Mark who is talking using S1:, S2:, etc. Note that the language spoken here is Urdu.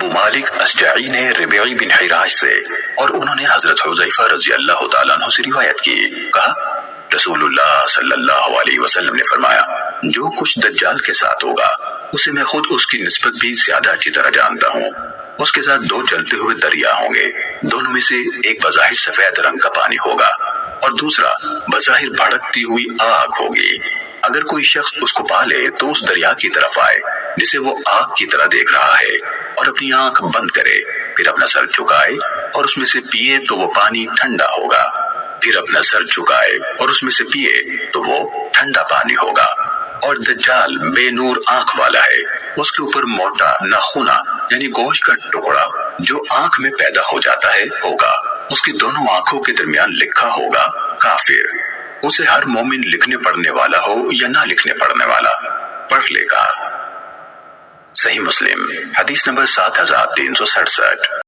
S1: ابو مالک اشجعی نے ربیعی بن حراش سے اور انہوں نے حضرت حذیفہ رضی اللہ تعالیٰ عنہ سے روایت کی، کہا رسول اللہ صلی اللہ علیہ وسلم نے فرمایا جو کچھ دجال کے ساتھ ہوگا اسے میں خود اس کی نسبت بھی زیادہ اچھی طرح جانتا ہوں۔ اس کے ساتھ 2 جلتے ہوئے دریا ہوں گے، دونوں میں سے ایک بظاہر سفید رنگ کا پانی ہوگا اور دوسرا بظاہر بھڑکتی ہوئی آگ ہوگی۔ اگر کوئی شخص اس کو پا لے تو اس دریا کی طرف آئے جسے وہ آگ کی طرح دیکھ رہا ہے اور اپنی آنکھ بند کرے، پھر اپنا سر جھکائے اور اس میں سے پیے تو وہ پانی ٹھنڈا ہوگا، پھر اپنا سر جھکائے اور اس میں سے پیے تو وہ ٹھنڈا پانی ہوگا۔ اور دجال بے نور آنکھ والا ہے، اس کے اوپر موٹا ناخنا یعنی گوشت کا ٹکڑا جو آنکھ میں پیدا ہو جاتا ہے ہوگا، اس کی دونوں آنکھوں کے درمیان لکھا ہوگا کافر۔ اسے ہر مومن لکھنے پڑھنے والا ہو یا نہ لکھنے پڑھنے والا پڑھ لے گا۔ صحیح مسلم حدیث نمبر 7367۔